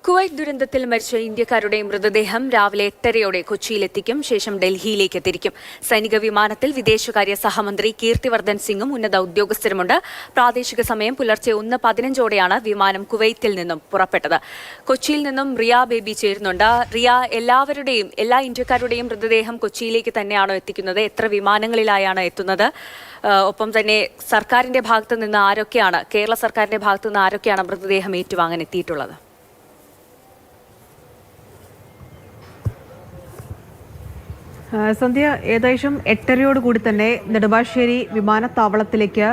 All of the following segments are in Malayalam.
കുവൈറ്റ് ദുരന്തത്തിൽ മരിച്ച ഇന്ത്യക്കാരുടെ മൃതദേഹം രാവിലെ 8:30 കൊച്ചിയിലെത്തിക്കും. ശേഷം ഡൽഹിയിലേക്ക് തിരിക്കും. സൈനിക വിമാനത്തിൽ വിദേശകാര്യ സഹമന്ത്രി കീർത്തിവർദ്ധൻ സിംഗും ഉന്നത ഉദ്യോഗസ്ഥരുമുണ്ട്. പ്രാദേശിക സമയം പുലർച്ചെ 1:15 വിമാനം കുവൈത്തിൽ നിന്നും പുറപ്പെട്ടത്. കൊച്ചിയിൽ നിന്നും റിയ ബേബി ചേരുന്നുണ്ട്. റിയ, എല്ലാ ഇന്ത്യക്കാരുടെയും മൃതദേഹം കൊച്ചിയിലേക്ക് തന്നെയാണോ എത്തിക്കുന്നത്? എത്ര വിമാനങ്ങളിലായാണ് എത്തുന്നത്? ഒപ്പം തന്നെ സർക്കാരിന്റെ ഭാഗത്തു നിന്ന് കേരള സർക്കാരിന്റെ ഭാഗത്തു നിന്ന് ആരൊക്കെയാണ് മൃതദേഹം ഏറ്റുവാങ്ങാൻ എത്തിയിട്ടുള്ളത്? സന്ധ്യ, ഏകദേശം 8:30 കൂടി തന്നെ നെടുമ്പാശ്ശേരി വിമാനത്താവളത്തിലേക്ക്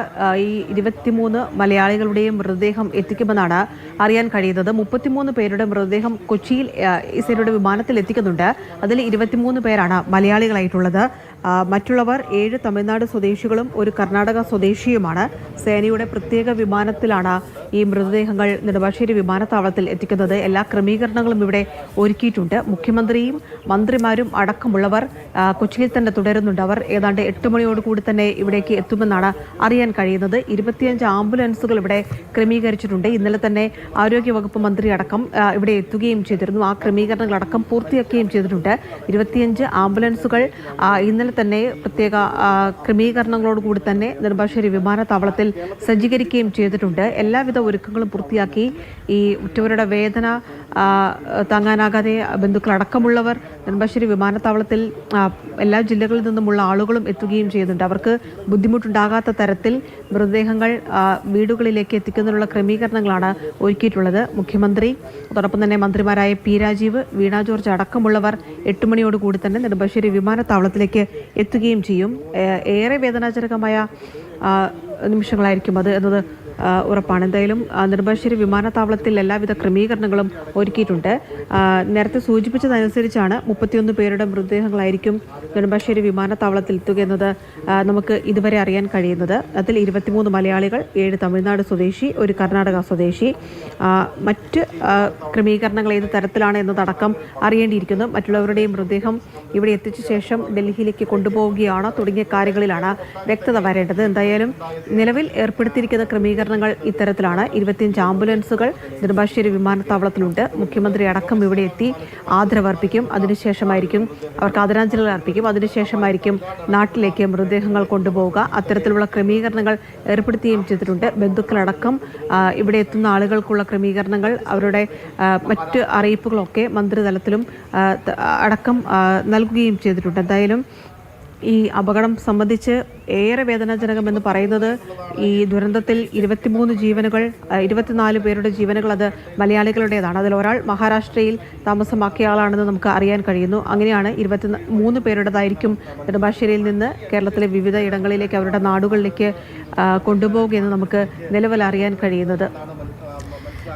ഈ 23 മലയാളികളുടെയും മൃതദേഹം എത്തിക്കുമെന്നാണ് അറിയാൻ കഴിയുന്നത്. 33 പേരുടെ മൃതദേഹം കൊച്ചിയിൽ ഇസൈനയുടെ വിമാനത്തിൽ എത്തിക്കുന്നുണ്ട്. അതിൽ 23 പേരാണ് മലയാളികളായിട്ടുള്ളത്. മറ്റുള്ളവർ 7 തമിഴ്നാട് സ്വദേശികളും ഒരു കർണാടക സ്വദേശിയുമാണ്. സേനയുടെ പ്രത്യേക വിമാനത്തിലാണ് ഈ മൃതദേഹങ്ങൾ നെടുമ്പാശ്ശേരി വിമാനത്താവളത്തിൽ എത്തിക്കുന്നത്. എല്ലാ ക്രമീകരണങ്ങളും ഇവിടെ ഒരുക്കിയിട്ടുണ്ട്. മുഖ്യമന്ത്രിയും മന്ത്രിമാരും അടക്കമുള്ളവർ കൊച്ചിയിൽ തന്നെ തുടരുന്നുണ്ട്. അവർ ഏതാണ്ട് 8 മണിയോടുകൂടി തന്നെ ഇവിടേക്ക് എത്തുമെന്നാണ് അറിയാൻ കഴിയുന്നത്. 25 ആംബുലൻസുകൾ ഇവിടെ ക്രമീകരിച്ചിട്ടുണ്ട്. ഇന്നലെ തന്നെ ആരോഗ്യവകുപ്പ് മന്ത്രി അടക്കം ഇവിടെ എത്തുകയും ചെയ്തിരുന്നു. ആ ക്രമീകരണങ്ങളടക്കം പൂർത്തിയാക്കുകയും ചെയ്തിട്ടുണ്ട്. 25 ആംബുലൻസുകൾ ഇന്നലെ തന്നെ പ്രത്യേക ക്രമീകരണങ്ങളോടുകൂടി തന്നെ നെടുമ്പാശ്ശേരി വിമാനത്താവളത്തിൽ സജ്ജീകരിക്കുകയും ചെയ്തിട്ടുണ്ട്. എല്ലാവിധ ഒരുക്കങ്ങളും പൂർത്തിയാക്കി. ഈ ഉറ്റവരുടെ വേദന താങ്ങാനാകാതെ ബന്ധുക്കളടക്കമുള്ളവർ നെടുമ്പാശ്ശേരി വിമാനത്താവളത്തിൽ എല്ലാ ജില്ലകളിൽ നിന്നുമുള്ള ആളുകളും എത്തുകയും ചെയ്യുന്നുണ്ട്. അവർക്ക് ബുദ്ധിമുട്ടുണ്ടാകാത്ത തരത്തിൽ മൃതദേഹങ്ങൾ വീടുകളിലേക്ക് എത്തിക്കുന്നതിനുള്ള ക്രമീകരണങ്ങളാണ് ഒരുക്കിയിട്ടുള്ളത്. മുഖ്യമന്ത്രി, അതോടൊപ്പം തന്നെ മന്ത്രിമാരായ പി രാജീവ്, വീണ ജോർജ് അടക്കമുള്ളവർ 8 മണിയോടുകൂടി തന്നെ നെടുമ്പാശ്ശേരി വിമാനത്താവളത്തിലേക്ക് എത്തുകയും ചെയ്യും. ഏറെ വേദനാജനകമായ നിമിഷങ്ങളായിരിക്കും അത് എന്നത് ഉറപ്പാണ്. എന്തായാലും നെടുമ്പാശ്ശേരി വിമാനത്താവളത്തിൽ എല്ലാവിധ ക്രമീകരണങ്ങളും ഒരുക്കിയിട്ടുണ്ട്. നേരത്തെ സൂചിപ്പിച്ചതനുസരിച്ചാണ് 31 പേരുടെ മൃതദേഹങ്ങളായിരിക്കും നെടുമ്പാശ്ശേരി വിമാനത്താവളത്തിൽ എത്തുക എന്നത് നമുക്ക് ഇതുവരെ അറിയാൻ കഴിയുന്നത്. അതിൽ 23 മലയാളികൾ, 7 തമിഴ്നാട് സ്വദേശി, ഒരു കർണാടക സ്വദേശി. മറ്റ് ക്രമീകരണങ്ങൾ ഏത് തരത്തിലാണ് എന്നതടക്കം അറിയേണ്ടിയിരിക്കുന്നു. മറ്റുള്ളവരുടെയും മൃതദേഹം ഇവിടെ എത്തിച്ച ശേഷം ഡൽഹിയിലേക്ക് കൊണ്ടുപോവുകയാണ് തുടങ്ങിയ കാര്യങ്ങളിലാണ് വ്യക്തത വരേണ്ടത്. എന്തായാലും നിലവിൽ ഏർപ്പെടുത്തിയിരിക്കുന്ന ക്രമീകരണങ്ങൾ ഇത്തരത്തിലാണ്. 25 ആംബുലൻസുകൾ നെടുമ്പാശ്ശേരി വിമാനത്താവളത്തിലുണ്ട്. മുഖ്യമന്ത്രി അടക്കം ഇവിടെ എത്തി ആദരവർപ്പിക്കും. അതിനുശേഷമായിരിക്കും അവർക്ക് ആദരാഞ്ജലികൾ അർപ്പിക്കും. അതിനുശേഷമായിരിക്കും നാട്ടിലേക്ക് മൃതദേഹങ്ങൾ കൊണ്ടുപോവുക. അത്തരത്തിലുള്ള ക്രമീകരണങ്ങൾ ഏർപ്പെടുത്തുകയും ചെയ്തിട്ടുണ്ട്. ബന്ധുക്കളടക്കം ഇവിടെ എത്തുന്ന ആളുകൾക്കുള്ള ക്രമീകരണങ്ങൾ, അവരുടെ മറ്റ് അറിയിപ്പുകളൊക്കെ മന്ത്രിതലത്തിലും അടക്കം നൽകുകയും ചെയ്തിട്ടുണ്ട്. എന്തായാലും ഈ അപകടം സംബന്ധിച്ച് ഏറെ വേദനാജനകമെന്ന് പറയുന്നത് ഈ ദുരന്തത്തിൽ 24 പേരുടെ ജീവനുകൾ അത് മലയാളികളുടേതാണ്. അതിൽ ഒരാൾ മഹാരാഷ്ട്രയിൽ താമസമാക്കിയ ആളാണെന്ന് നമുക്ക് അറിയാൻ കഴിയുന്നു. അങ്ങനെയാണ് 23 പേരുടേതായിരിക്കും നെടുമ്പാശ്ശേരിയിൽ നിന്ന് കേരളത്തിലെ വിവിധ ഇടങ്ങളിലേക്ക്, അവരുടെ നാടുകളിലേക്ക് കൊണ്ടുപോകുകയെന്ന് നമുക്ക് നിലവിൽ അറിയാൻ കഴിയുന്നത്.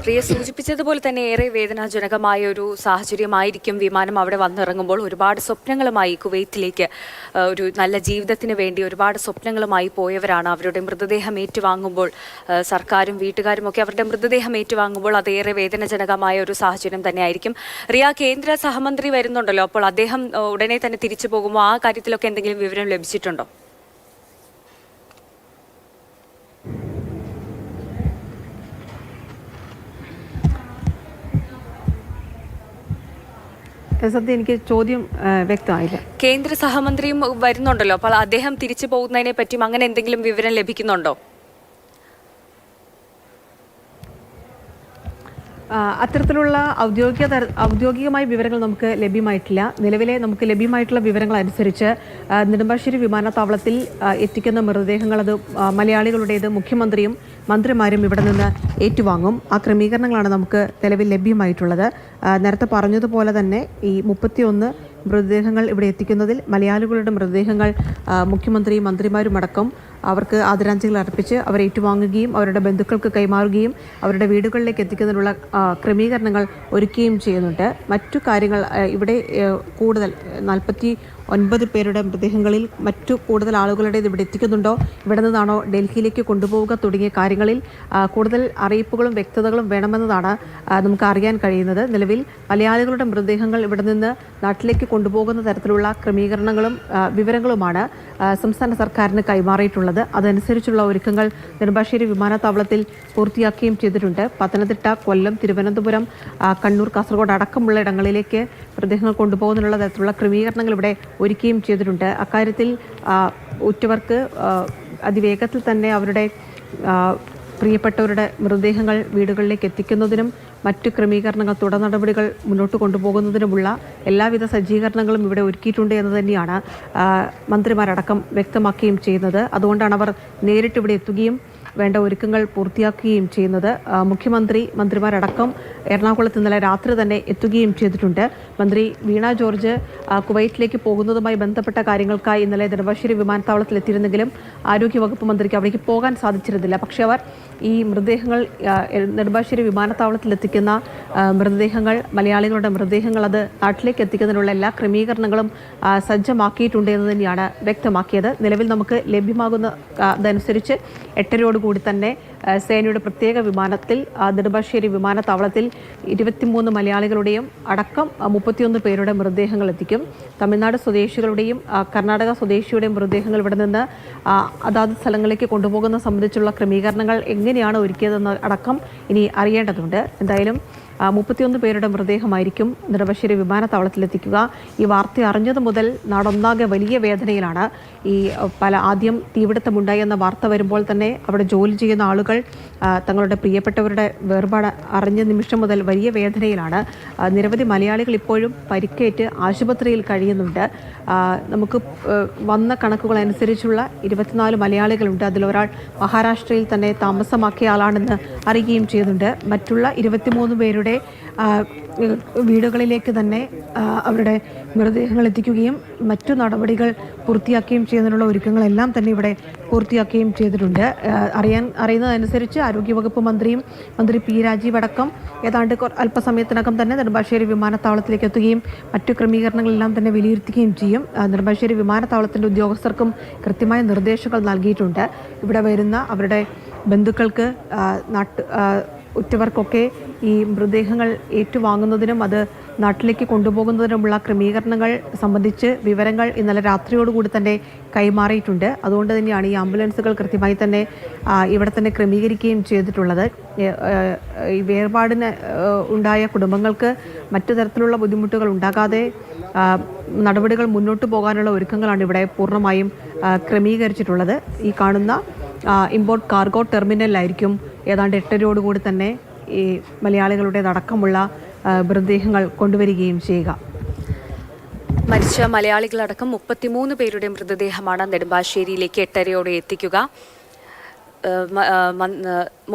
റിയ സൂചിപ്പിച്ചതുപോലെ തന്നെ ഏറെ വേദനാജനകമായ ഒരു സാഹചര്യമായിരിക്കും വിമാനം അവിടെ വന്നിറങ്ങുമ്പോൾ. ഒരുപാട് സ്വപ്നങ്ങളുമായി കുവൈത്തിലേക്ക്, ഒരു നല്ല ജീവിതത്തിന് വേണ്ടി ഒരുപാട് സ്വപ്നങ്ങളുമായി പോയവരാണ്. അവരുടെ മൃതദേഹം ഏറ്റുവാങ്ങുമ്പോൾ, സർക്കാരും വീട്ടുകാരും ഒക്കെ അവരുടെ മൃതദേഹം ഏറ്റുവാങ്ങുമ്പോൾ അതേറെ വേദനാജനകമായ ഒരു സാഹചര്യം തന്നെയായിരിക്കും. റിയ, കേന്ദ്ര സഹമന്ത്രി വരുന്നുണ്ടല്ലോ, അപ്പോൾ അദ്ദേഹം ഉടനെ തന്നെ തിരിച്ചു പോകുമ്പോൾ ആ കാര്യത്തിലൊക്കെ എന്തെങ്കിലും വിവരം ലഭിച്ചിട്ടുണ്ടോ? സത്യം, എനിക്ക് ചോദ്യം വ്യക്തമായില്ല. കേന്ദ്ര സഹമന്ത്രിയും വരുന്നുണ്ടല്ലോ, അപ്പോൾ അദ്ദേഹം തിരിച്ചു പോകുന്നതിനെ പറ്റിയും അങ്ങനെ എന്തെങ്കിലും വിവരം ലഭിക്കുന്നുണ്ടോ? അത്തരത്തിലുള്ള ഔദ്യോഗികമായ വിവരങ്ങൾ നമുക്ക് ലഭ്യമായിട്ടില്ല. നിലവിലെ നമുക്ക് ലഭ്യമായിട്ടുള്ള വിവരങ്ങൾ അനുസരിച്ച് നെടുമ്പാശ്ശേരി വിമാനത്താവളത്തിൽ എത്തിക്കുന്ന മൃതദേഹങ്ങൾ അത് മലയാളികളുടേത് മുഖ്യമന്ത്രിയും മന്ത്രിമാരും ഇവിടെ നിന്ന് ഏറ്റുവാങ്ങും. ആ ക്രമീകരണങ്ങളാണ് നമുക്ക് നിലവിൽ ലഭ്യമായിട്ടുള്ളത്. നേരത്തെ പറഞ്ഞതുപോലെ തന്നെ ഈ 31 മൃതദേഹങ്ങൾ ഇവിടെ എത്തിക്കുന്നതിൽ മലയാളികളുടെ മൃതദേഹങ്ങൾ മുഖ്യമന്ത്രിയും മന്ത്രിമാരും അടക്കം അവർക്ക് ആദരാഞ്ജലികൾ അർപ്പിച്ച് അവർ ഏറ്റുവാങ്ങുകയും അവരുടെ ബന്ധുക്കൾക്ക് കൈമാറുകയും അവരുടെ വീടുകളിലേക്ക് എത്തിക്കുന്നതിനുള്ള ക്രമീകരണങ്ങൾ ഒരുക്കുകയും ചെയ്യുന്നുണ്ട്. മറ്റു കാര്യങ്ങൾ ഇവിടെ കൂടുതൽ 9 പേരുടെ മൃതദേഹങ്ങളിൽ മറ്റു കൂടുതൽ ആളുകളുടേത് ഇവിടെ എത്തിക്കുന്നുണ്ടോ, ഇവിടെ നിന്നാണോ ഡൽഹിയിലേക്ക് കൊണ്ടുപോവുക തുടങ്ങിയ കാര്യങ്ങളിൽ കൂടുതൽ അറിയിപ്പുകളും വ്യക്തതകളും വേണമെന്നതാണ് നമുക്ക് അറിയാൻ കഴിയുന്നത്. നിലവിൽ മലയാളികളുടെ മൃതദേഹങ്ങൾ ഇവിടെ നിന്ന് നാട്ടിലേക്ക് കൊണ്ടുപോകുന്ന തരത്തിലുള്ള ക്രമീകരണങ്ങളും വിവരങ്ങളുമാണ് സംസ്ഥാന സർക്കാരിന് കൈമാറിയിട്ടുള്ളത്. അതനുസരിച്ചുള്ള ഒരുക്കങ്ങൾ നെടുമ്പാശ്ശേരി വിമാനത്താവളത്തിൽ പൂർത്തിയാക്കുകയും ചെയ്തിട്ടുണ്ട്. പത്തനംതിട്ട, കൊല്ലം, തിരുവനന്തപുരം, കണ്ണൂർ, കാസർഗോഡ് അടക്കമുള്ള ഇടങ്ങളിലേക്ക് മൃതദേഹങ്ങൾ കൊണ്ടുപോകുന്നതിനുള്ള തരത്തിലുള്ള ക്രമീകരണങ്ങൾ ഇവിടെ ഒരുക്കുകയും ചെയ്തിട്ടുണ്ട്. അക്കാര്യത്തിൽ ഉറ്റവർക്ക് അതിവേഗത്തിൽ തന്നെ അവരുടെ പ്രിയപ്പെട്ടവരുടെ മൃതദേഹങ്ങൾ വീടുകളിലേക്ക് എത്തിക്കുന്നതിനും മറ്റു ക്രമീകരണങ്ങൾ, തുടർ നടപടികൾ മുന്നോട്ട് കൊണ്ടുപോകുന്നതിനുമുള്ള എല്ലാവിധ സജ്ജീകരണങ്ങളും ഇവിടെ ഒരുക്കിയിട്ടുണ്ട് എന്ന് തന്നെയാണ് മന്ത്രിമാരടക്കം വ്യക്തമാക്കുകയും ചെയ്യുന്നത്. അതുകൊണ്ടാണ് അവർ നേരിട്ട് ഇവിടെ എത്തുകയും വേണ്ട ഒരുക്കങ്ങൾ പൂർത്തിയാക്കുകയും ചെയ്യുന്നത്. മന്ത്രിമാരടക്കം എറണാകുളത്ത് ഇന്നലെ രാത്രി തന്നെ എത്തുകയും ചെയ്തിട്ടുണ്ട്. മന്ത്രി വീണ ജോർജ് കുവൈറ്റിലേക്ക് പോകുന്നതുമായി ബന്ധപ്പെട്ട കാര്യങ്ങൾക്കായി ഇന്നലെ നെടുമ്പാശ്ശേരി വിമാനത്താവളത്തിൽ എത്തിയിരുന്നെങ്കിലും ആരോഗ്യവകുപ്പ് മന്ത്രിക്ക് അവിടേക്ക് പോകാൻ സാധിച്ചിരുന്നില്ല. പക്ഷേ അവർ ഈ മൃതദേഹങ്ങൾ നെടുമ്പാശ്ശേരി വിമാനത്താവളത്തിൽ എത്തിക്കുന്ന മൃതദേഹങ്ങൾ, മലയാളികളുടെ മൃതദേഹങ്ങൾ അത് നാട്ടിലേക്ക് എത്തിക്കുന്നതിനുള്ള എല്ലാ ക്രമീകരണങ്ങളും സജ്ജമാക്കിയിട്ടുണ്ട് എന്ന് തന്നെയാണ് വ്യക്തമാക്കിയത്. നിലവിൽ നമുക്ക് ലഭ്യമാകുന്നതനുസരിച്ച് 8:30 തന്നെ സേനയുടെ പ്രത്യേക വിമാനത്തിൽ നെടുമ്പാശ്ശേരി വിമാനത്താവളത്തിൽ 23 മലയാളികളുടെയും അടക്കം 31 പേരുടെ മൃതദേഹങ്ങൾ എത്തിക്കും. തമിഴ്നാട് സ്വദേശികളുടെയും കർണാടക സ്വദേശിയുടെയും മൃതദേഹങ്ങൾ ഇവിടെ നിന്ന് അതാത് സ്ഥലങ്ങളിലേക്ക് കൊണ്ടുപോകുന്ന സംബന്ധിച്ചുള്ള ക്രമീകരണങ്ങൾ എങ്ങനെയാണ് ഒരുക്കിയതെന്ന് അടക്കം ഇനി അറിയേണ്ടതുണ്ട്. എന്തായാലും 31 പേരുടെ മൃതദേഹമായിരിക്കും നെടുമ്പാശ്ശേരി വിമാനത്താവളത്തിലെത്തിക്കുക. ഈ വാർത്ത അറിഞ്ഞതു മുതൽ നാടൊന്നാകെ വലിയ വേദനയിലാണ്. ആദ്യം തീപിടുത്തമുണ്ടായി എന്ന വാർത്ത വരുമ്പോൾ തന്നെ അവിടെ ജോലി ചെയ്യുന്ന ആളുകൾ തങ്ങളുടെ പ്രിയപ്പെട്ടവരുടെ വേർപാട് അറിഞ്ഞ നിമിഷം മുതൽ വലിയ വേദനയിലാണ്. നിരവധി മലയാളികൾ ഇപ്പോഴും പരിക്കേറ്റ് ആശുപത്രിയിൽ കഴിയുന്നുണ്ട്. നമുക്ക് വന്ന കണക്കുകൾ അനുസരിച്ചുള്ള 24 മലയാളികളുണ്ട്. അതിലൊരാൾ മഹാരാഷ്ട്രയിൽ തന്നെ താമസമാക്കിയ ആളാണെന്ന് അറിയുകയും ചെയ്യുന്നുണ്ട്. മറ്റുള്ള 23 പേരുടെ വീടുകളിലേക്ക് തന്നെ അവരുടെ മൃതദേഹങ്ങൾ എത്തിക്കുകയും മറ്റു നടപടികൾ പൂർത്തിയാക്കുകയും ചെയ്യുന്നതിനുള്ള ഒരുക്കങ്ങളെല്ലാം തന്നെ ഇവിടെ പൂർത്തിയാക്കുകയും ചെയ്തിട്ടുണ്ട്. അറിയുന്നതനുസരിച്ച് ആരോഗ്യവകുപ്പ് മന്ത്രി പി രാജീവ് അടക്കം ഏതാണ്ട് അല്പസമയത്തിനകം തന്നെ നെടുമ്പാശ്ശേരി വിമാനത്താവളത്തിലേക്ക് എത്തുകയും മറ്റു ക്രമീകരണങ്ങളെല്ലാം തന്നെ വിലയിരുത്തുകയും ചെയ്യും. നെടുമ്പാശ്ശേരി വിമാനത്താവളത്തിൻ്റെ ഉദ്യോഗസ്ഥർക്കും കൃത്യമായ നിർദ്ദേശങ്ങൾ നൽകിയിട്ടുണ്ട്. ഇവിടെ വരുന്ന അവരുടെ ബന്ധുക്കൾക്ക് ഉറ്റവർക്കൊക്കെ ഈ മൃതദേഹങ്ങൾ ഏറ്റുവാങ്ങുന്നതിനും അത് നാട്ടിലേക്ക് കൊണ്ടുപോകുന്നതിനുമുള്ള ക്രമീകരണങ്ങൾ സംബന്ധിച്ച് വിവരങ്ങൾ ഇന്നലെ രാത്രിയോടുകൂടി തന്നെ കൈമാറിയിട്ടുണ്ട്. അതുകൊണ്ട് തന്നെയാണ് ഈ ആംബുലൻസുകൾ കൃത്യമായി തന്നെ ഇവിടെ തന്നെ ക്രമീകരിക്കുകയും ചെയ്തിട്ടുള്ളത്. ഈ വേർപാടിന് ഉണ്ടായ കുടുംബങ്ങൾക്ക് മറ്റു തരത്തിലുള്ള ബുദ്ധിമുട്ടുകൾ ഉണ്ടാകാതെ നടപടികൾ മുന്നോട്ട് പോകാനുള്ള ഒരുക്കങ്ങളാണ് ഇവിടെ പൂർണ്ണമായും ക്രമീകരിച്ചിട്ടുള്ളത്. ഈ കാണുന്ന ഇമ്പോർട്ട് കാർഗോ ടെർമിനലിലായിരിക്കും ഏതാണ്ട് 8:30 തന്നെ ഈ മലയാളികളുടേതടക്കമുള്ള മൃതദേഹങ്ങൾ കൊണ്ടുവരികയും ചെയ്യുക. മരിച്ച മലയാളികളടക്കം 33 പേരുടെ മൃതദേഹമാണ് നെടുമ്പാശ്ശേരിയിലേക്ക് 8:30 എത്തിക്കുക.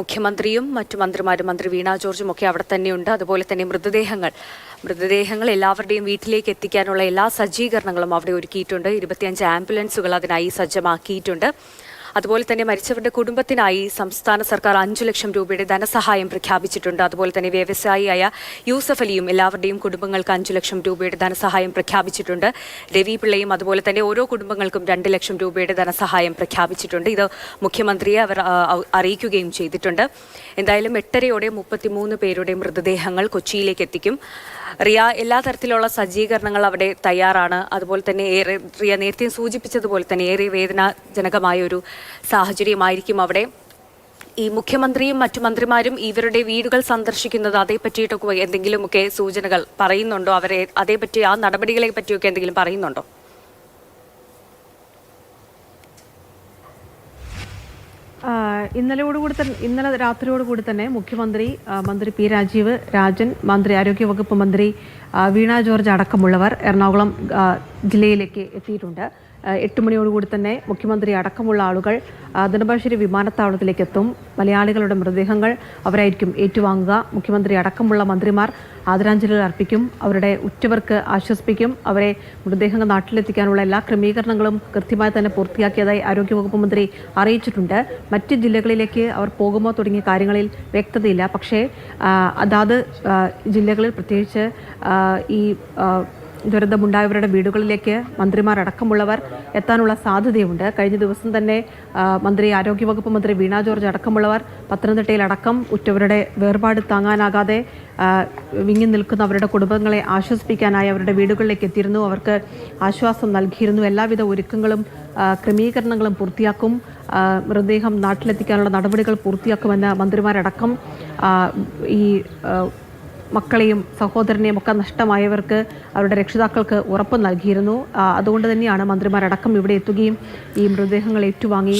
മുഖ്യമന്ത്രിയും മറ്റു മന്ത്രിമാരും, മന്ത്രി വീണ ജോർജും ഒക്കെ അവിടെ തന്നെയുണ്ട്. അതുപോലെ തന്നെ മൃതദേഹങ്ങൾ എല്ലാവരുടെയും വീട്ടിലേക്ക് എത്തിക്കാനുള്ള എല്ലാ സജ്ജീകരണങ്ങളും അവിടെ ഒരുക്കിയിട്ടുണ്ട്. 25 ആംബുലൻസുകൾ അതിനായി സജ്ജമാക്കിയിട്ടുണ്ട്. അതുപോലെ തന്നെ മരിച്ചവരുടെ കുടുംബത്തിനായി സംസ്ഥാന സർക്കാർ 5 ലക്ഷം രൂപയുടെ ധനസഹായം പ്രഖ്യാപിച്ചിട്ടുണ്ട്. അതുപോലെ തന്നെ വ്യവസായിയായ യൂസഫ് അലിയും എല്ലാവരുടെയും കുടുംബങ്ങൾക്ക് 5 ലക്ഷം രൂപയുടെ ധനസഹായം പ്രഖ്യാപിച്ചിട്ടുണ്ട്. രവി പിള്ളയും അതുപോലെ തന്നെ ഓരോ കുടുംബങ്ങൾക്കും 2 ലക്ഷം രൂപയുടെ ധനസഹായം പ്രഖ്യാപിച്ചിട്ടുണ്ട്. ഇത് മുഖ്യമന്ത്രിയെ അവർ അറിയിക്കുകയും ചെയ്തിട്ടുണ്ട്. എന്തായാലും 8:30 33 പേരുടെ മൃതദേഹങ്ങൾ കൊച്ചിയിലേക്ക് എത്തിക്കും. എല്ലാ തരത്തിലുള്ള സജ്ജീകരണങ്ങൾ അവിടെ തയ്യാറാണ്. അതുപോലെ തന്നെ റിയ നേരത്തെ സൂചിപ്പിച്ചതുപോലെ തന്നെ ഏറെ വേദനാജനകമായ ഒരു സാഹചര്യമായിരിക്കും അവിടെ. ഈ മുഖ്യമന്ത്രിയും മറ്റു മന്ത്രിമാരും ഇവരുടെ വീടുകൾ സന്ദർശിക്കുന്നത് അതേ പറ്റിയിട്ടൊക്കെ എന്തെങ്കിലുമൊക്കെ സൂചനകൾ പറയുന്നുണ്ടോ? അതേപറ്റി ആ നടപടികളെ പറ്റിയൊക്കെ എന്തെങ്കിലും പറയുന്നുണ്ടോ? ഇന്നലെ രാത്രിയോടുകൂടി തന്നെ മന്ത്രി പി രാജീവ്, മന്ത്രി ആരോഗ്യവകുപ്പ് മന്ത്രി വീണ ജോർജ് അടക്കമുള്ളവർ എറണാകുളം ജില്ലയിലേക്ക് എത്തിയിട്ടുണ്ട്. 8 മണിയോടുകൂടി തന്നെ മുഖ്യമന്ത്രി അടക്കമുള്ള ആളുകൾ നെടുമ്പാശ്ശേരി വിമാനത്താവളത്തിലേക്ക് എത്തും. മലയാളികളുടെ മൃതദേഹങ്ങൾ അവരായിരിക്കും ഏറ്റുവാങ്ങുക. മുഖ്യമന്ത്രി അടക്കമുള്ള മന്ത്രിമാർ ആദരാഞ്ജലികൾ അർപ്പിക്കും, അവരുടെ ഉറ്റവർക്ക് ആശ്വസിപ്പിക്കും. അവരെ മൃതദേഹങ്ങൾ നാട്ടിലെത്തിക്കാനുള്ള എല്ലാ ക്രമീകരണങ്ങളും കൃത്യമായി തന്നെ പൂർത്തിയാക്കിയതായി ആരോഗ്യവകുപ്പ് മന്ത്രി അറിയിച്ചിട്ടുണ്ട്. മറ്റ് ജില്ലകളിലേക്ക് അവർ പോകുമോ തുടങ്ങിയ കാര്യങ്ങളിൽ വ്യക്തതയില്ല. പക്ഷേ അതാത് ജില്ലകളിൽ പ്രത്യേകിച്ച് ഈ ദുരന്തമുണ്ടായവരുടെ വീടുകളിലേക്ക് മന്ത്രിമാരടക്കമുള്ളവർ എത്താനുള്ള സാധ്യതയുണ്ട്. കഴിഞ്ഞ ദിവസം തന്നെ ആരോഗ്യവകുപ്പ് മന്ത്രി വീണ ജോർജ് അടക്കമുള്ളവർ പത്തനംതിട്ടയിലടക്കം ഉറ്റവരുടെ വേർപാട് താങ്ങാനാകാതെ വിങ്ങി നിൽക്കുന്ന അവരുടെ കുടുംബങ്ങളെ ആശ്വസിപ്പിക്കാനായി അവരുടെ വീടുകളിലേക്ക് എത്തിയിരുന്നു. അവർക്ക് ആശ്വാസം നൽകിയിരുന്നു. എല്ലാവിധ ഒരുക്കങ്ങളും ക്രമീകരണങ്ങളും പൂർത്തിയാക്കും. മൃതദേഹം നാട്ടിലെത്തിക്കാനുള്ള നടപടികൾ പൂർത്തിയാക്കുമെന്ന് മന്ത്രിമാരടക്കം ഈ മക്കളെയും സഹോദരനെയും ഒക്കെ നഷ്ടമായവർക്ക് അവരുടെ രക്ഷിതാക്കൾക്ക് ഉറപ്പ് നൽകിയിരുന്നു. അതുകൊണ്ട് തന്നെയാണ് മന്ത്രിമാരടക്കം ഇവിടെ എത്തുകയും ഈ മൃതദേഹങ്ങൾ ഏറ്റുവാങ്ങി